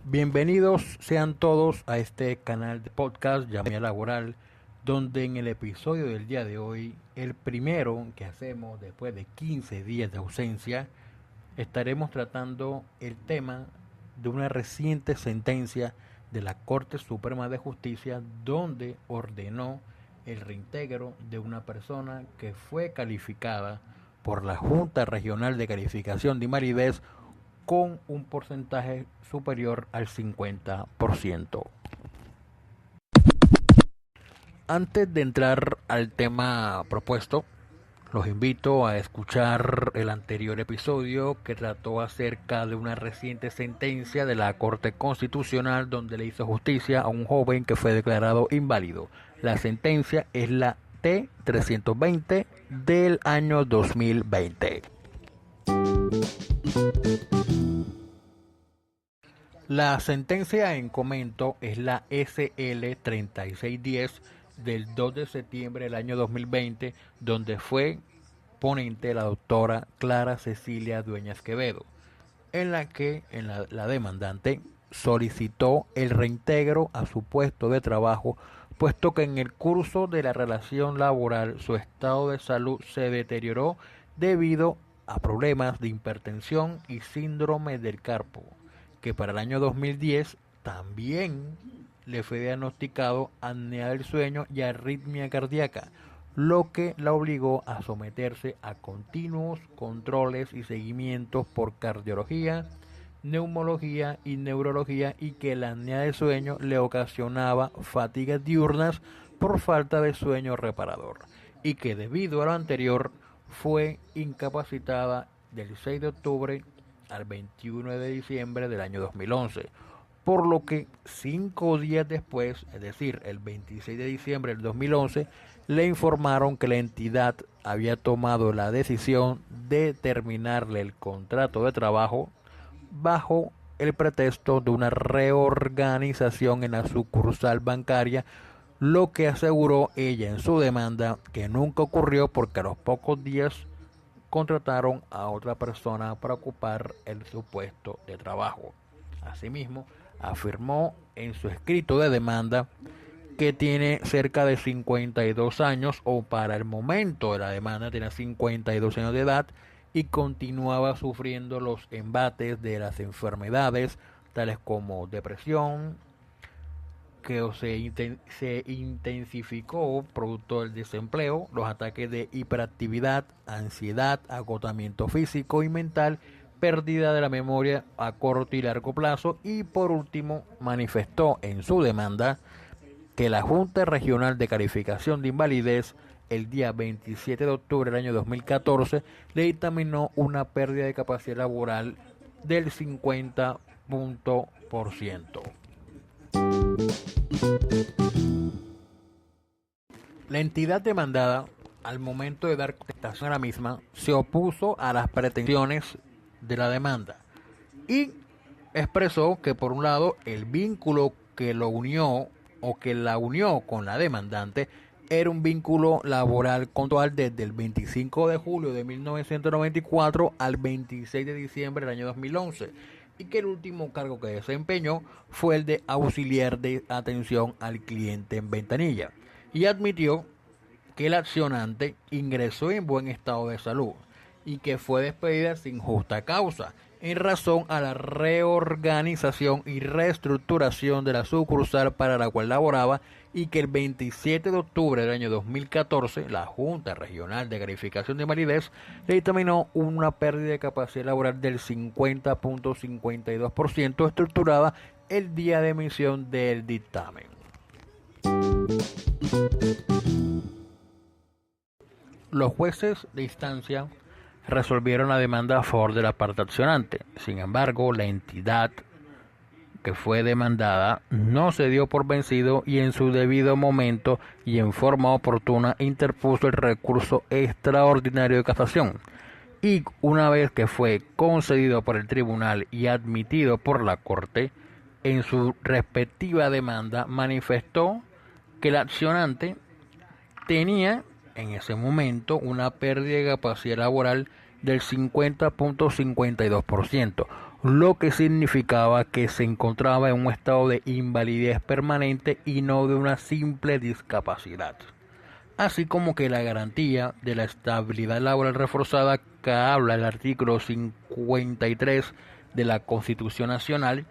Bienvenidos sean todos a este canal de podcast llamado Laboral, donde en el episodio del día de hoy, el primero que hacemos después de 15 días de ausencia, estaremos tratando el tema de una reciente sentencia de la Corte Suprema de Justicia donde ordenó el reintegro de una persona que fue calificada por la Junta Regional de Calificación de Invalidez con un porcentaje superior al 50%. Antes de entrar al tema propuesto, los invito a escuchar el anterior episodio que trató acerca de una reciente sentencia de la Corte Constitucional donde le hizo justicia a un joven que fue declarado inválido. La sentencia es la T-320 del año 2020. La sentencia en comento es la SL-3610 del 2 de septiembre del año 2020, donde fue ponente la doctora Clara Cecilia Dueñas Quevedo, en la que la demandante solicitó el reintegro a su puesto de trabajo, puesto que en el curso de la relación laboral su estado de salud se deterioró debido a problemas de hipertensión y síndrome del carpo, que para el año 2010 también le fue diagnosticado apnea del sueño y arritmia cardíaca, lo que la obligó a someterse a continuos controles y seguimientos por cardiología, neumología y neurología, y que la apnea del sueño le ocasionaba fatigas diurnas por falta de sueño reparador, y que debido a lo anterior fue incapacitada del 6 de octubre al 21 de diciembre del año 2011, por lo que 5 días después, es decir, el 26 de diciembre del 2011, le informaron que la entidad había tomado la decisión de terminarle el contrato de trabajo bajo el pretexto de una reorganización en la sucursal bancaria, lo que aseguró ella en su demanda que nunca ocurrió porque a los pocos días contrataron a otra persona para ocupar su puesto de trabajo. Asimismo, afirmó en su escrito de demanda que tiene cerca de 52 años, o para el momento de la demanda tenía 52 años de edad, y continuaba sufriendo los embates de las enfermedades tales como depresión, que se intensificó producto del desempleo, los ataques de hiperactividad, ansiedad, agotamiento físico y mental, pérdida de la memoria a corto y largo plazo, y por último manifestó en su demanda que la Junta Regional de Calificación de Invalidez el día 27 de octubre del año 2014 le dictaminó una pérdida de capacidad laboral del 50%. La entidad demandada, al momento de dar contestación a la misma, se opuso a las pretensiones de la demanda y expresó que, por un lado, el vínculo que lo unió o que la unió con la demandante era un vínculo laboral contractual desde el 25 de julio de 1994 al 26 de diciembre del año 2011, y que el último cargo que desempeñó fue el de auxiliar de atención al cliente en ventanilla, y admitió que el accionante ingresó en buen estado de salud y que fue despedida sin justa causa en razón a la reorganización y reestructuración de la sucursal para la cual laboraba, y que el 27 de octubre del año 2014 la Junta Regional de Calificación de Invalidez le dictaminó una pérdida de capacidad laboral del 50.52% estructurada el día de emisión del dictamen. Los jueces de instancia resolvieron la demanda a favor de la parte accionante. Sin embargo, la entidad que fue demandada no se dio por vencido y en su debido momento y en forma oportuna interpuso el recurso extraordinario de casación, y una vez que fue concedido por el tribunal y admitido por la Corte, en su respectiva demanda manifestó que el accionante tenía en ese momento una pérdida de capacidad laboral del 50.52%, lo que significaba que se encontraba en un estado de invalidez permanente y no de una simple discapacidad. Así como que la garantía de la estabilidad laboral reforzada que habla el artículo 53 de la Constitución Nacional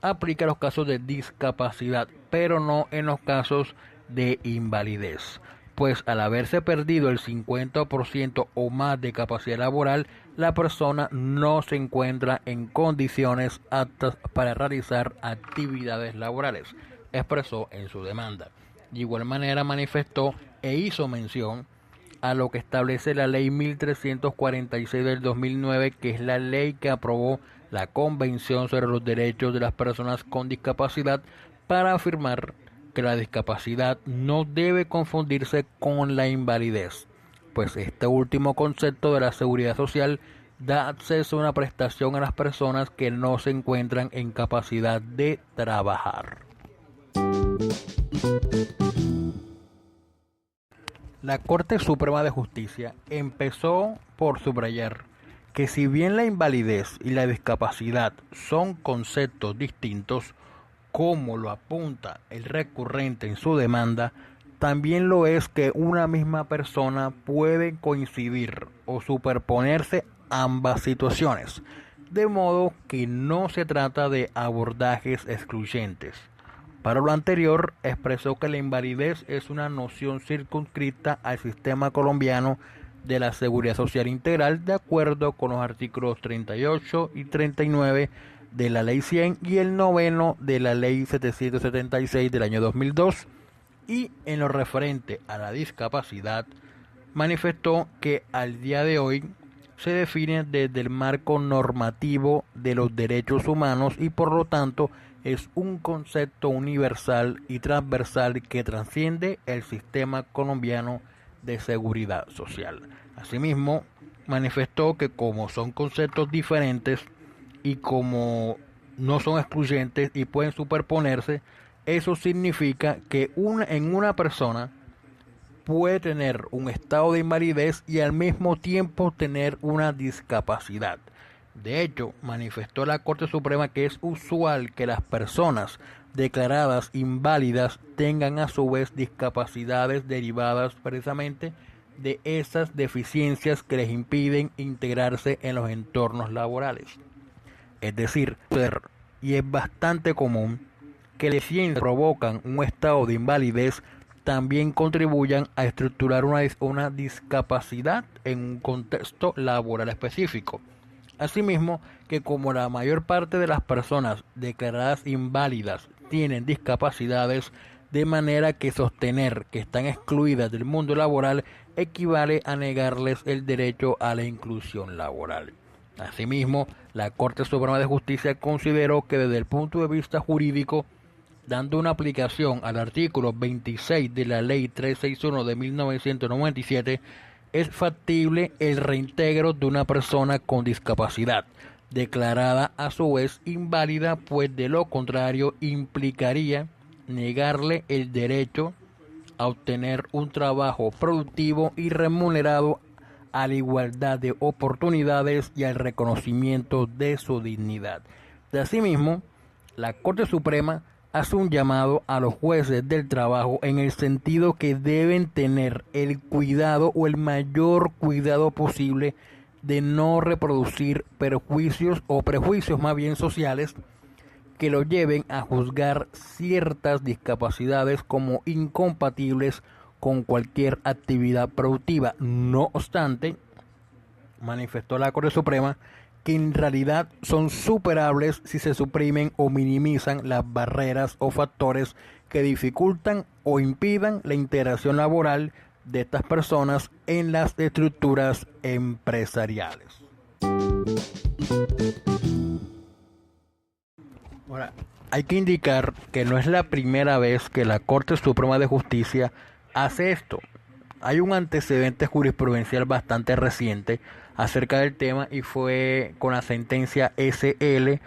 aplica a los casos de discapacidad, pero no en los casos de invalidez, pues al haberse perdido el 50% o más de capacidad laboral, la persona no se encuentra en condiciones aptas para realizar actividades laborales, expresó en su demanda. De igual manera manifestó e hizo mención a lo que establece la Ley 1346 del 2009, que es la ley que aprobó la Convención sobre los Derechos de las Personas con Discapacidad, para afirmar que la discapacidad no debe confundirse con la invalidez, pues este último concepto de la seguridad social da acceso a una prestación a las personas que no se encuentran en capacidad de trabajar. La Corte Suprema de Justicia empezó por subrayar que si bien la invalidez y la discapacidad son conceptos distintos, como lo apunta el recurrente en su demanda, también lo es que una misma persona puede coincidir o superponerse ambas situaciones, de modo que no se trata de abordajes excluyentes. Para lo anterior, expresó que la invalidez es una noción circunscrita al sistema colombiano de la seguridad social integral, de acuerdo con los artículos 38 y 39 de la Ley 100 y el noveno de la Ley 776 del año 2002, y en lo referente a la discapacidad, manifestó que al día de hoy se define desde el marco normativo de los derechos humanos y por lo tanto es un concepto universal y transversal que trasciende el sistema colombiano de seguridad social. Asimismo, manifestó que como son conceptos diferentes y como no son excluyentes y pueden superponerse, eso significa que en una persona puede tener un estado de invalidez y al mismo tiempo tener una discapacidad. De hecho, manifestó la Corte Suprema que es usual que las personas declaradas inválidas tengan a su vez discapacidades derivadas precisamente de esas deficiencias que les impiden integrarse en los entornos laborales. Es decir, y es bastante común que las deficiencias que provocan un estado de invalidez también contribuyan a estructurar una discapacidad en un contexto laboral específico. Asimismo, que como la mayor parte de las personas declaradas inválidas tienen discapacidades, de manera que sostener que están excluidas del mundo laboral equivale a negarles el derecho a la inclusión laboral. Asimismo, la Corte Suprema de Justicia consideró que desde el punto de vista jurídico, dando una aplicación al artículo 26 de la Ley 361 de 1997, es factible el reintegro de una persona con discapacidad, declarada a su vez inválida, pues de lo contrario implicaría negarle el derecho a obtener un trabajo productivo y remunerado, a la igualdad de oportunidades y al reconocimiento de su dignidad. De asimismo, la Corte Suprema hace un llamado a los jueces del trabajo en el sentido que deben tener el cuidado o el mayor cuidado posible de no reproducir perjuicios o prejuicios más bien sociales que lo lleven a juzgar ciertas discapacidades como incompatibles con cualquier actividad productiva. No obstante, manifestó la Corte Suprema que en realidad son superables si se suprimen o minimizan las barreras o factores que dificultan o impidan la integración laboral de estas personas en las estructuras empresariales. Ahora, hay que indicar que no es la primera vez que la Corte Suprema de Justicia hace esto. Hay un antecedente jurisprudencial bastante reciente acerca del tema y fue con la sentencia SL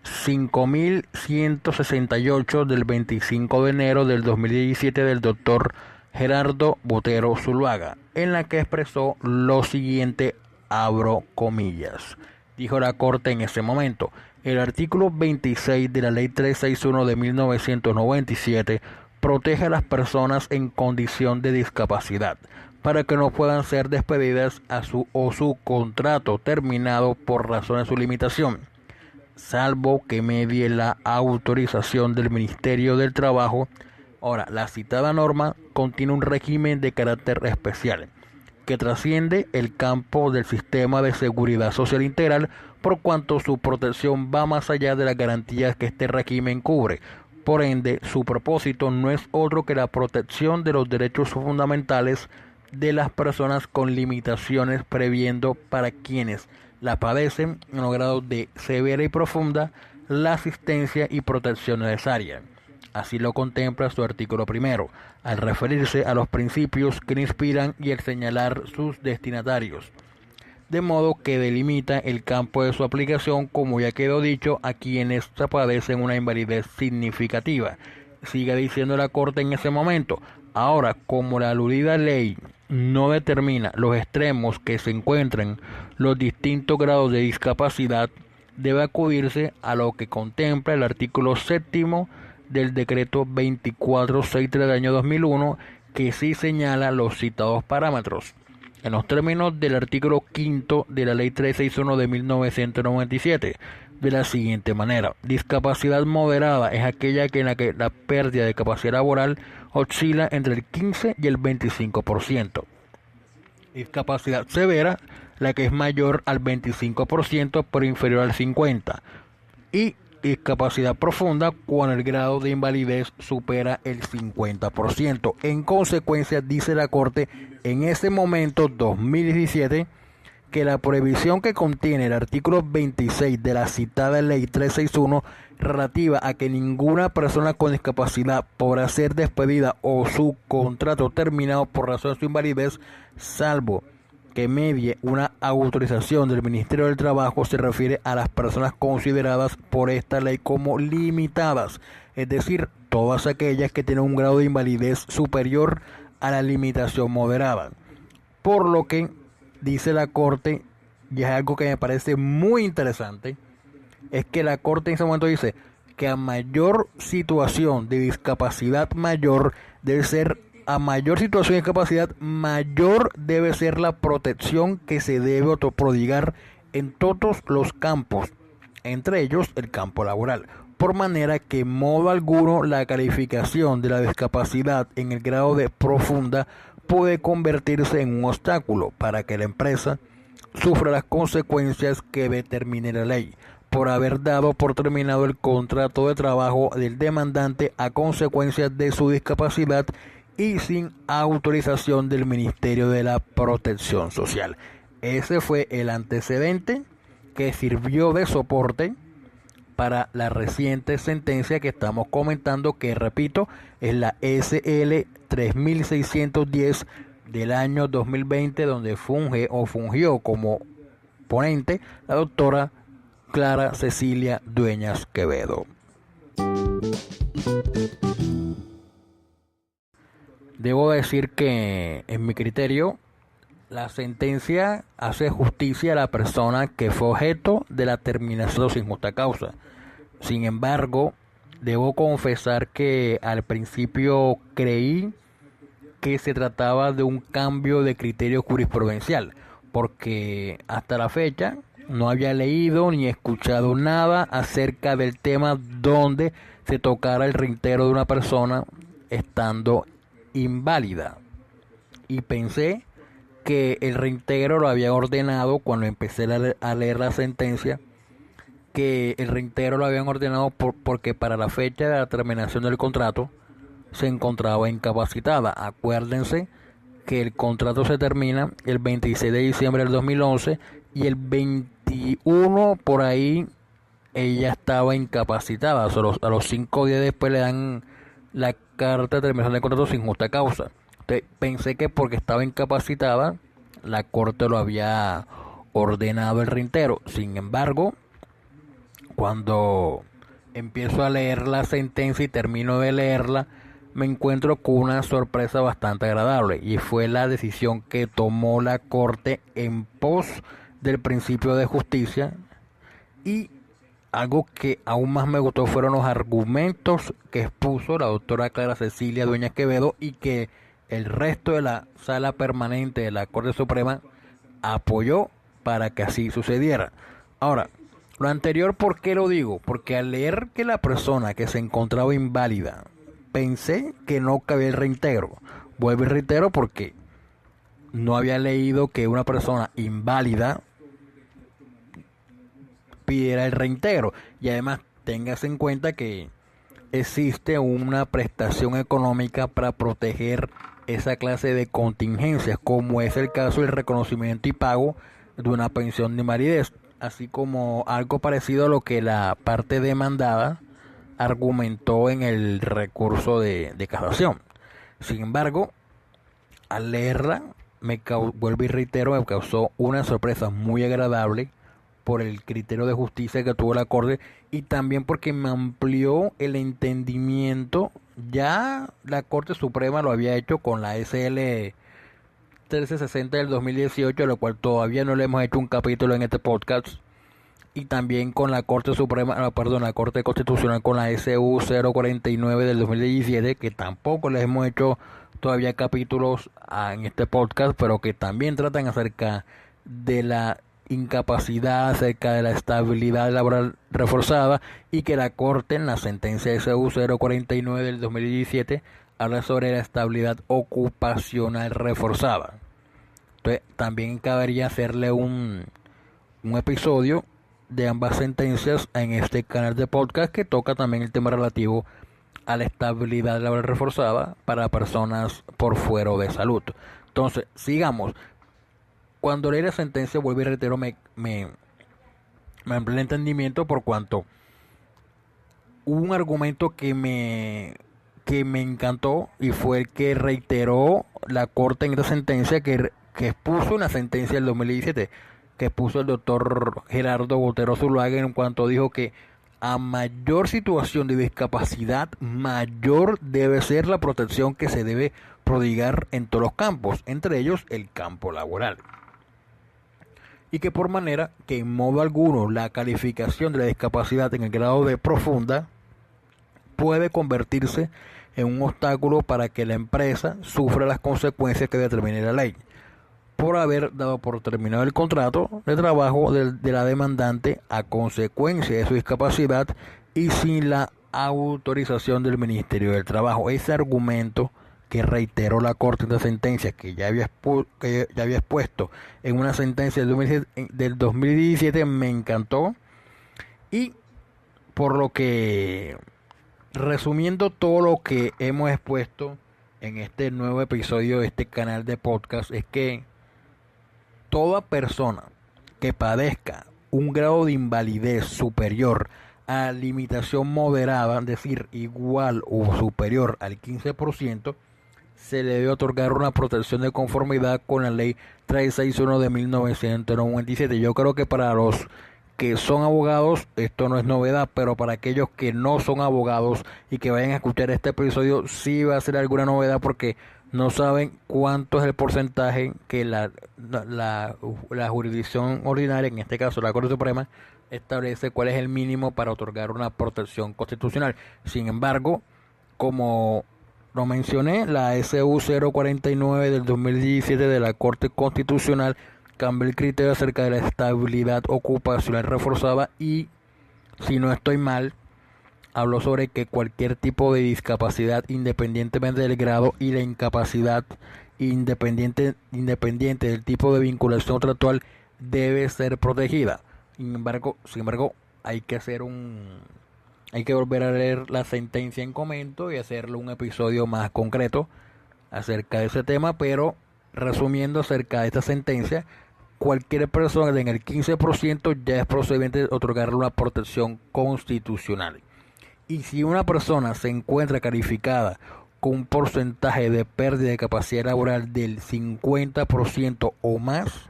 5168 del 25 de enero del 2017 del doctor Gerardo Botero Zuluaga, en la que expresó lo siguiente abro comillas. Dijo la Corte en ese momento: el artículo 26 de la Ley 361 de 1997 protege a las personas en condición de discapacidad para que no puedan ser despedidas o su contrato terminado por razón de su limitación, salvo que medie la autorización del Ministerio del Trabajo. Ahora, la citada norma contiene un régimen de carácter especial que trasciende el campo del sistema de seguridad social integral, por cuanto su protección va más allá de las garantías que este régimen cubre. Por ende, su propósito no es otro que la protección de los derechos fundamentales de las personas con limitaciones, previendo para quienes la padecen en los grados de severa y profunda la asistencia y protección necesaria. Así lo contempla su artículo primero, al referirse a los principios que le inspiran y al señalar sus destinatarios, de modo que delimita el campo de su aplicación, como ya quedó dicho, a quienes padecen una invalidez significativa. Sigue diciendo la Corte en ese momento: ahora, como la aludida ley no determina los extremos que se encuentran los distintos grados de discapacidad, debe acudirse a lo que contempla el artículo séptimo del decreto 2463 del año 2001, que sí señala los citados parámetros en los términos del artículo quinto de la Ley 361 de 1997, de la siguiente manera: discapacidad moderada es aquella en la que la pérdida de capacidad laboral oscila entre el 15 y el 25%. Discapacidad severa, la que es mayor al 25% pero inferior al 50%. Y discapacidad profunda cuando el grado de invalidez supera el 50%. En consecuencia, dice la Corte en ese momento, 2017, que la prohibición que contiene el artículo 26 de la citada Ley 361, relativa a que ninguna persona con discapacidad podrá ser despedida o su contrato terminado por razón de su invalidez, salvo que medie una autorización del Ministerio del Trabajo, se refiere a las personas consideradas por esta ley como limitadas, es decir, todas aquellas que tienen un grado de invalidez superior a la limitación moderada. Por lo que dice la Corte, y es algo que me parece muy interesante, es que la Corte en ese momento dice que a mayor situación de discapacidad mayor debe ser a mayor situación de discapacidad, mayor debe ser la protección que se debe autoprodigar en todos los campos, entre ellos el campo laboral, por manera que en modo alguno la calificación de la discapacidad en el grado de profunda puede convertirse en un obstáculo para que la empresa sufra las consecuencias que determine la ley, por haber dado por terminado el contrato de trabajo del demandante a consecuencia de su discapacidad y sin autorización del Ministerio de la Protección Social. Ese fue el antecedente que sirvió de soporte para la reciente sentencia que estamos comentando, que repito, es la SL 3610 del año 2020, donde fungió como ponente la doctora Clara Cecilia Dueñas Quevedo. Debo decir que, en mi criterio, la sentencia hace justicia a la persona que fue objeto de la terminación sin justa causa. Sin embargo, debo confesar que al principio creí que se trataba de un cambio de criterio jurisprudencial, porque hasta la fecha no había leído ni escuchado nada acerca del tema donde se tocara el reintegro de una persona estando inválida, y pensé que el reintegro lo había ordenado cuando empecé a leer la sentencia, que el reintegro lo habían ordenado porque para la fecha de la terminación del contrato se encontraba incapacitada. Acuérdense que el contrato se termina el 26 de diciembre del 2011 y el 21 por ahí ella estaba incapacitada. A los 5 días después le dan la carta de terminación del contrato sin justa causa. Entonces, pensé que porque estaba incapacitada la Corte lo había ordenado el reintegro. Sin embargo, cuando empiezo a leer la sentencia y termino de leerla, me encuentro con una sorpresa bastante agradable, y fue la decisión que tomó la Corte en pos del principio de justicia. Y algo que aún más me gustó fueron los argumentos que expuso la doctora Clara Cecilia Dueñas Quevedo y que el resto de la sala permanente de la Corte Suprema apoyó para que así sucediera. Ahora, lo anterior, ¿por qué lo digo? Porque al leer que la persona que se encontraba inválida, pensé que no cabía el reintegro. Vuelvo y reitero porque no había leído que una persona inválida pidiera el reintegro. Y además, téngase en cuenta que existe una prestación económica para proteger esa clase de contingencias, como es el caso del reconocimiento y pago de una pensión de invalidez, así como algo parecido a lo que la parte demandada argumentó en el recurso de casación. Sin embargo, al leerla, vuelvo y reitero, me causó una sorpresa muy agradable por el criterio de justicia que tuvo la Corte y también porque me amplió el entendimiento. Ya la Corte Suprema lo había hecho con la SL 1360 del 2018, lo cual todavía no le hemos hecho un capítulo en este podcast, y también con la Corte Suprema, la Corte Constitucional con la SU 049 del 2017, que tampoco les hemos hecho todavía capítulos en este podcast, pero que también tratan acerca de la incapacidad, acerca de la estabilidad laboral reforzada, y que la Corte en la sentencia SU 049 del 2017 habla sobre la estabilidad ocupacional reforzada. Entonces también cabería hacerle un episodio de ambas sentencias en este canal de podcast, que toca también el tema relativo a la estabilidad laboral reforzada para personas por fuero de salud. Entonces, sigamos. Cuando leí la sentencia, vuelvo y reitero, me amplió el entendimiento, por cuanto hubo un argumento que me encantó, y fue el que reiteró la Corte en esta sentencia, que expuso una sentencia del 2017, que expuso el doctor Gerardo Botero Zuluaga, en cuanto dijo que a mayor situación de discapacidad, mayor debe ser la protección que se debe prodigar en todos los campos, entre ellos el campo laboral. Y que por manera que en modo alguno la calificación de la discapacidad en el grado de profunda puede convertirse en un obstáculo para que la empresa sufra las consecuencias que determine la ley, por haber dado por terminado el contrato de trabajo de la demandante a consecuencia de su discapacidad y sin la autorización del Ministerio del Trabajo. Ese argumento que reiteró la Corte en la sentencia, que ya había expuesto en una sentencia del 2017, me encantó. Y por lo que, resumiendo todo lo que hemos expuesto en este nuevo episodio de este canal de podcast, es que toda persona que padezca un grado de invalidez superior a limitación moderada, es decir, igual o superior al 15%, se le debe otorgar una protección de conformidad con la ley 361 de 1997. Yo creo que para los que son abogados esto no es novedad, pero para aquellos que no son abogados y que vayan a escuchar este episodio sí va a ser alguna novedad, porque no saben cuánto es el porcentaje que la jurisdicción ordinaria, en este caso la Corte Suprema, establece cuál es el mínimo para otorgar una protección constitucional. Sin embargo, como lo mencioné, la SU 049 del 2017 de la Corte Constitucional cambió el criterio acerca de la estabilidad ocupacional reforzada y, si no estoy mal, habló sobre que cualquier tipo de discapacidad, independientemente del grado, y la incapacidad independiente del tipo de vinculación contractual, debe ser protegida. Sin embargo, hay que volver a leer la sentencia en comento y hacerle un episodio más concreto acerca de ese tema, pero resumiendo acerca de esta sentencia, cualquier persona en el 15% ya es procedente otorgarle una protección constitucional. Y si una persona se encuentra calificada con un porcentaje de pérdida de capacidad laboral del 50% o más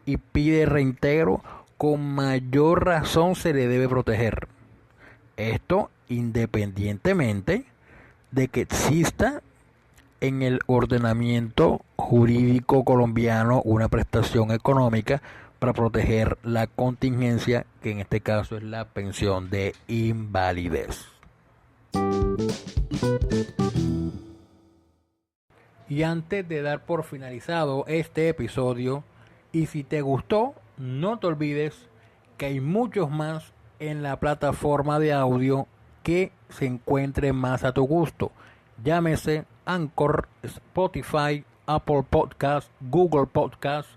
y pide reintegro, con mayor razón se le debe proteger. Esto independientemente de que exista en el ordenamiento jurídico colombiano una prestación económica para proteger la contingencia, que en este caso es la pensión de invalidez. Y antes de dar por finalizado este episodio, y si te gustó, no te olvides que hay muchos más en la plataforma de audio que se encuentre más a tu gusto. Llámese Anchor, Spotify, Apple Podcast, Google Podcast,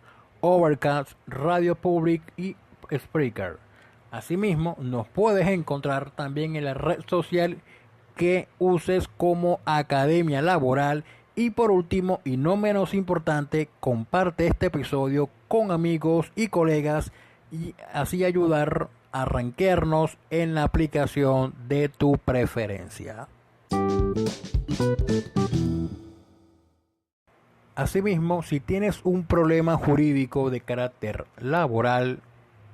Overcast, Radio Public y Spreaker. Asimismo, nos puedes encontrar también en la red social que uses como Academia Laboral. Y por último, y no menos importante, comparte este episodio con amigos y colegas y así ayudar a rankearnos en la aplicación de tu preferencia. Asimismo, si tienes un problema jurídico de carácter laboral,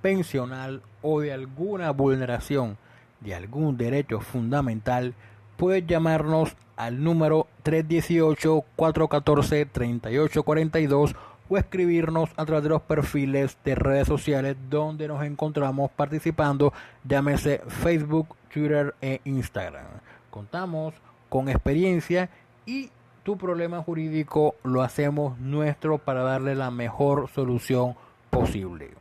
pensional o de alguna vulneración de algún derecho fundamental, puedes llamarnos al número 318-414-3842 o escribirnos a través de los perfiles de redes sociales donde nos encontramos participando, llámese Facebook, Twitter e Instagram. Contamos con experiencia y tu problema jurídico lo hacemos nuestro para darle la mejor solución posible.